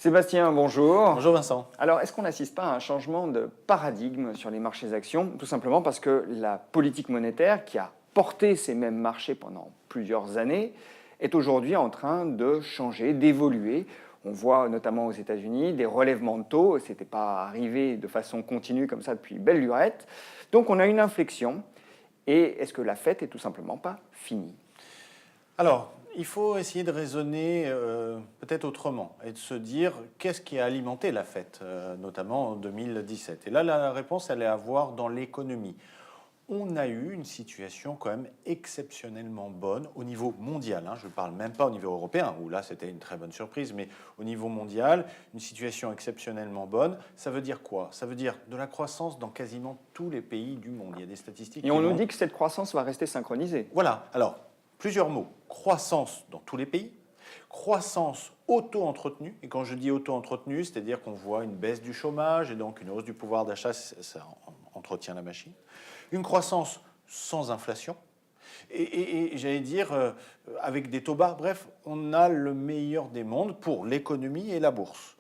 Sébastien, bonjour. Bonjour Vincent. Alors, est-ce qu'on n'assiste pas à un changement de paradigme sur les marchés actions? Tout simplement parce que la politique monétaire, qui a porté ces mêmes marchés pendant plusieurs années, est aujourd'hui en train de changer, d'évoluer. On voit notamment aux États-Unis des relèvements de taux. Ce n'était pas arrivé de façon continue comme ça depuis belle lurette. Donc, on a une inflexion. Et est-ce que la fête est tout simplement pas finie? Alors, il faut essayer de raisonner peut-être autrement et de se dire qu'est-ce qui a alimenté la fête, notamment en 2017. Et là, la réponse, elle est à voir dans l'économie. On a eu une situation quand même exceptionnellement bonne au niveau mondial. Je ne parle même pas au niveau européen, où là c'était une très bonne surprise, mais au niveau mondial, une situation exceptionnellement bonne. Ça veut dire quoi? Ça veut dire de la croissance dans quasiment tous les pays du monde. Il y a des statistiques Et on nous dit que cette croissance va rester synchronisée. Voilà, alors, plusieurs mots. Croissance dans tous les pays, croissance auto-entretenue. Et quand je dis auto-entretenue, c'est-à-dire qu'on voit une baisse du chômage et donc une hausse du pouvoir d'achat, ça entretient la machine. Une croissance sans inflation. Et j'allais dire, avec des taux bas, bref, on a le meilleur des mondes pour l'économie et la bourse.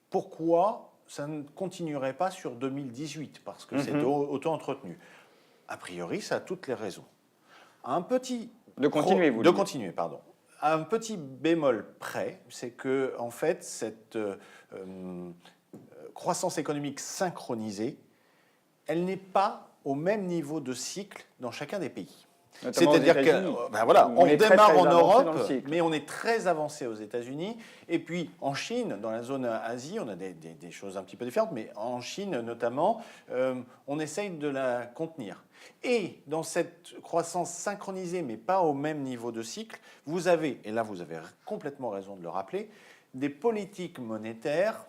Pourquoi ça ne continuerait pas sur 2018? Parce que c'est auto-entretenu. A priori, ça a toutes les raisons. Un petit... De continuer, vous De continuer, pardon. Un petit bémol près, c'est que, en fait, cette croissance économique synchronisée, elle n'est pas au même niveau de cycle dans chacun des pays. C'est-à-dire qu'on démarre en Europe, mais on est très avancé aux États-Unis. Et puis en Chine, dans la zone Asie, on a des choses un petit peu différentes, mais en Chine notamment, on essaye de la contenir. Et dans cette croissance synchronisée, mais pas au même niveau de cycle, vous avez, et là vous avez complètement raison de le rappeler, des politiques monétaires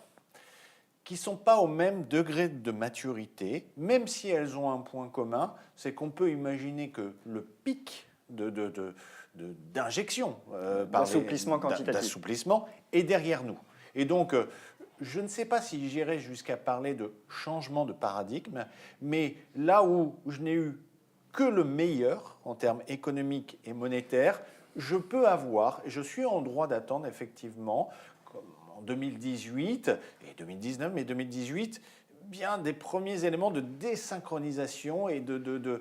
qui ne sont pas au même degré de maturité, même si elles ont un point commun, c'est qu'on peut imaginer que le pic d'injection, d'assouplissement est derrière nous. Et donc, je ne sais pas si j'irai jusqu'à parler de changement de paradigme, mais là où je n'ai eu que le meilleur en termes économiques et monétaires, je peux avoir, et je suis en droit d'attendre effectivement, en 2018 et 2019, mais 2018, bien des premiers éléments de désynchronisation et de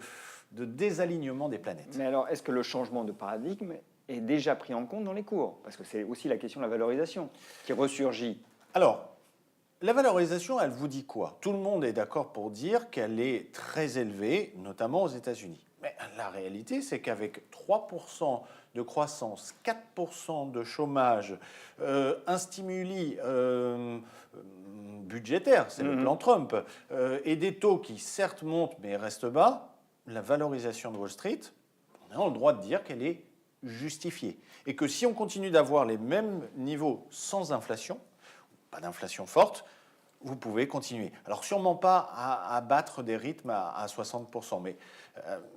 désalignement des planètes. Mais alors, est-ce que le changement de paradigme est déjà pris en compte dans les cours? Parce que c'est aussi la question de la valorisation qui ressurgit. Alors, la valorisation, elle vous dit quoi? Tout le monde est d'accord pour dire qu'elle est très élevée, notamment aux États-Unis. Mais la réalité, c'est qu'avec 3% de croissance, 4% de chômage, un stimuli budgétaire, c'est le plan Trump, et des taux qui certes montent mais restent bas, la valorisation de Wall Street, on a le droit de dire qu'elle est justifiée. Et que si on continue d'avoir les mêmes niveaux sans inflation, pas d'inflation forte, vous pouvez continuer. Alors sûrement pas à battre des rythmes à 60%,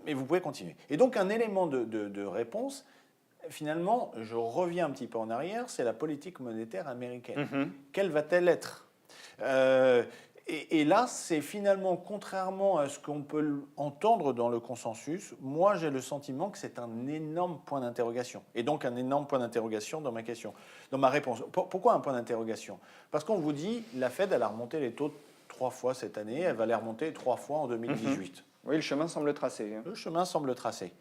mais vous pouvez continuer. Et donc un élément de réponse, finalement, je reviens un petit peu en arrière, c'est la politique monétaire américaine. Quelle va-t-elle être? Et là, c'est finalement, contrairement à ce qu'on peut entendre dans le consensus, moi j'ai le sentiment que c'est un énorme point d'interrogation. Et donc un énorme point d'interrogation dans ma question, dans ma réponse. Pourquoi un point d'interrogation? Parce qu'on vous dit, la Fed, elle a remonté les taux 3 fois cette année, elle va les remonter 3 fois en 2018. Oui, le chemin semble tracé. Le chemin semble tracé.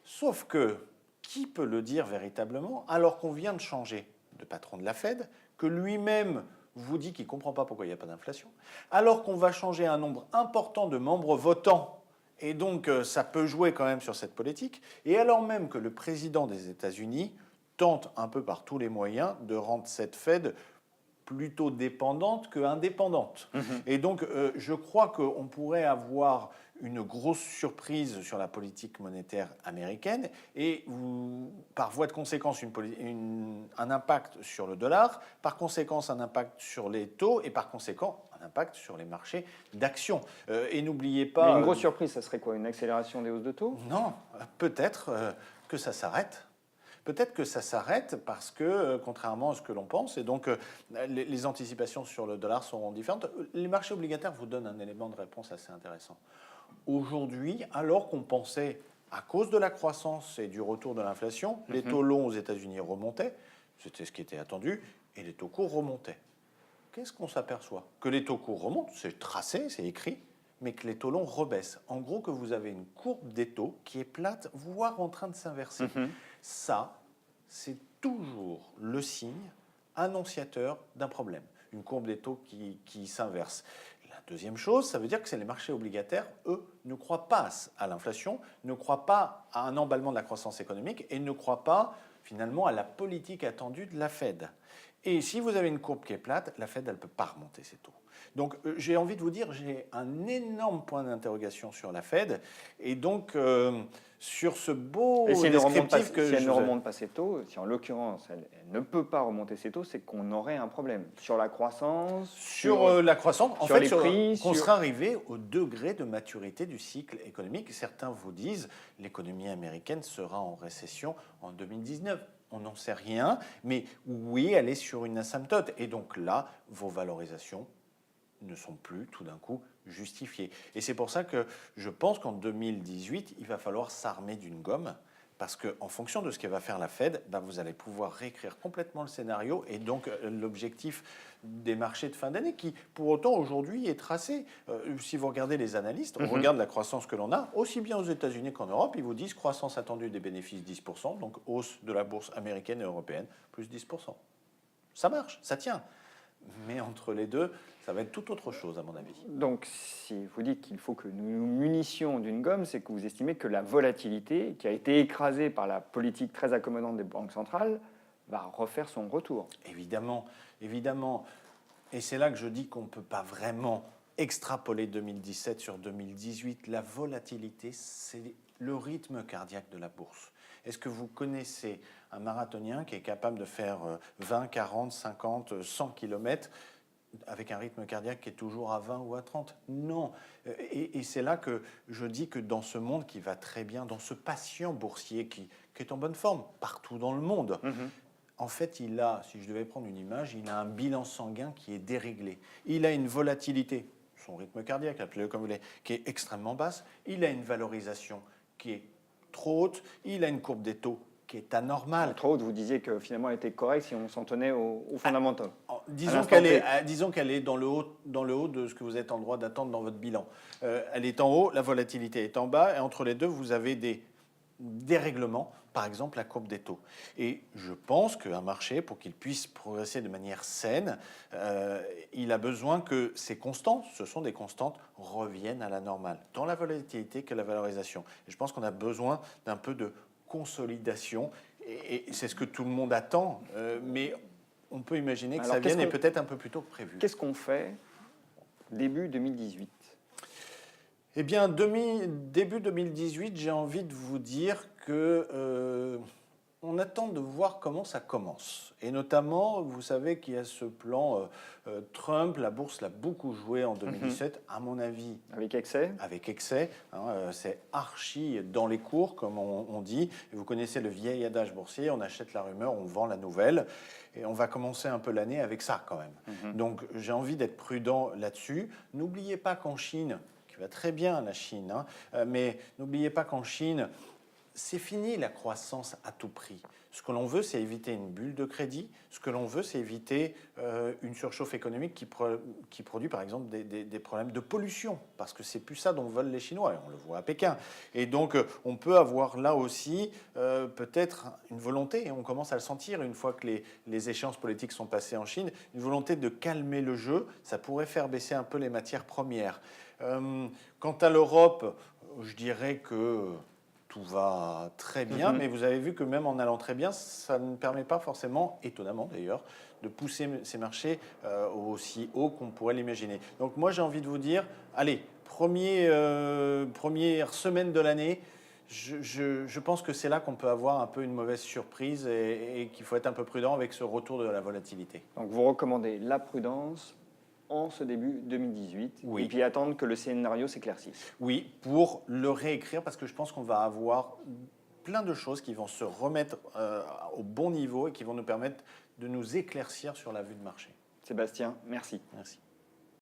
Sauf que, qui peut le dire véritablement, alors qu'on vient de changer de patron de la Fed, que lui-même vous dit qu'il ne comprend pas pourquoi il n'y a pas d'inflation, alors qu'on va changer un nombre important de membres votants, et donc ça peut jouer quand même sur cette politique, et alors même que le président des États-Unis tente un peu par tous les moyens de rendre cette Fed plutôt dépendante qu'indépendante. Et donc, je crois qu'on pourrait avoir une grosse surprise sur la politique monétaire américaine et par voie de conséquence un impact sur le dollar, par conséquence un impact sur les taux et par conséquent un impact sur les marchés d'actions. Et n'oubliez pas... Mais une grosse surprise, ça serait quoi? Une accélération des hausses de taux? Non, peut-être que ça s'arrête. Peut-être que ça s'arrête parce que, contrairement à ce que l'on pense, et donc les anticipations sur le dollar seront différentes. Les marchés obligataires vous donnent un élément de réponse assez intéressant. Aujourd'hui, alors qu'on pensait, à cause de la croissance et du retour de l'inflation, les taux longs aux États-Unis remontaient, c'était ce qui était attendu, et les taux courts remontaient. qu'est-ce qu'on s'aperçoit? Que les taux courts remontent, c'est tracé, c'est écrit, mais que les taux longs rebaissent. En gros, que vous avez une courbe des taux qui est plate, voire en train de s'inverser. Ça, c'est toujours le signe annonciateur d'un problème. Une courbe des taux qui s'inverse. La deuxième chose, ça veut dire que les marchés obligataires, eux, ne croient pas à l'inflation, ne croient pas à un emballement de la croissance économique et ne croient pas finalement à la politique attendue de la Fed. Et si vous avez une courbe qui est plate, la Fed, elle ne peut pas remonter ses taux. Donc j'ai envie de vous dire, j'ai un énorme point d'interrogation sur la Fed. Et donc sur ce beau descriptif que si elle ne remonte pas ses taux, si en l'occurrence elle ne peut pas remonter ses taux, c'est qu'on aurait un problème sur la croissance, sur la croissance, en sur fait, les prix, qu'on sera arrivé au degré de maturité du cycle économique. Certains vous disent l'économie américaine sera en récession en 2019. On n'en sait rien, mais oui, elle est sur une asymptote. Et donc là, vos valorisations ne sont plus tout d'un coup justifiées. Et c'est pour ça que je pense qu'en 2018, il va falloir s'armer d'une gomme, parce qu'en fonction de ce qu'elle va faire la Fed, vous allez pouvoir réécrire complètement le scénario et donc l'objectif des marchés de fin d'année qui, pour autant, aujourd'hui est tracé. Si vous regardez les analystes, on regarde la croissance que l'on a, aussi bien aux États-Unis qu'en Europe, ils vous disent croissance attendue des bénéfices 10%, donc hausse de la bourse américaine et européenne, plus 10%. Ça marche, ça tient. Mais entre les deux, ça va être tout autre chose, à mon avis. Donc, si vous dites qu'il faut que nous nous munissions d'une gomme, c'est que vous estimez que la volatilité, qui a été écrasée par la politique très accommodante des banques centrales, va refaire son retour. Évidemment, évidemment. Et c'est là que je dis qu'on ne peut pas vraiment extrapoler 2017 sur 2018. La volatilité, c'est le rythme cardiaque de la bourse. Est-ce que vous connaissez un marathonien qui est capable de faire 20, 40, 50, 100 km avec un rythme cardiaque qui est toujours à 20 ou à 30? Non. Et c'est là que je dis que dans ce monde qui va très bien, dans ce patient boursier qui est en bonne forme partout dans le monde, en fait, il a, si je devais prendre une image, il a un bilan sanguin qui est déréglé. Il a une volatilité, son rythme cardiaque, appelez-le comme vous voulez, qui est extrêmement basse. Il a une valorisation qui est trop haute. Il a une courbe des taux qui est anormale. Trop haute, vous disiez que finalement elle était correcte si on s'en tenait aux fondamentaux. Disons qu'elle est dans le haut de ce que vous êtes en droit d'attendre dans votre bilan. Elle est en haut, la volatilité est en bas, et entre les deux, vous avez des dérèglements, par exemple la courbe des taux. Et je pense qu'un marché, pour qu'il puisse progresser de manière saine, il a besoin que ces constantes, ce sont des constantes, reviennent à la normale, tant la volatilité que la valorisation. Et je pense qu'on a besoin d'un peu de consolidation, et c'est ce que tout le monde attend, mais on peut imaginer que ça vienne et peut-être un peu plus tôt que prévu. Qu'est-ce qu'on fait début 2018 ? Eh bien, début 2018, j'ai envie de vous dire que on attend de voir comment ça commence. Et notamment, vous savez qu'il y a ce plan Trump, la bourse l'a beaucoup joué en 2017, à mon avis. Avec excès ? Avec excès. C'est archi dans les cours, comme on dit. Et vous connaissez le vieil adage boursier, on achète la rumeur, on vend la nouvelle. Et on va commencer un peu l'année avec ça quand même. Donc j'ai envie d'être prudent là-dessus. N'oubliez pas qu'en Chine, qui va très bien la Chine, mais n'oubliez pas qu'en Chine, c'est fini la croissance à tout prix. Ce que l'on veut, c'est éviter une bulle de crédit. Ce que l'on veut, c'est éviter une surchauffe économique qui produit, par exemple, des problèmes de pollution. Parce que c'est plus ça dont veulent les Chinois, et on le voit à Pékin. Et donc, on peut avoir là aussi peut-être une volonté, et on commence à le sentir une fois que les échéances politiques sont passées en Chine, une volonté de calmer le jeu. Ça pourrait faire baisser un peu les matières premières. Quant à l'Europe, je dirais que tout va très bien, mais vous avez vu que même en allant très bien, ça ne permet pas forcément, étonnamment d'ailleurs, de pousser ces marchés aussi haut qu'on pourrait l'imaginer. Donc moi j'ai envie de vous dire, allez, première semaine de l'année, je pense que c'est là qu'on peut avoir un peu une mauvaise surprise et qu'il faut être un peu prudent avec ce retour de la volatilité. Donc vous recommandez la prudence en ce début 2018, oui. Et puis attendre que le scénario s'éclaircisse. Oui, pour le réécrire, parce que je pense qu'on va avoir plein de choses qui vont se remettre au bon niveau et qui vont nous permettre de nous éclaircir sur la vue de marché. Sébastien, merci. Merci.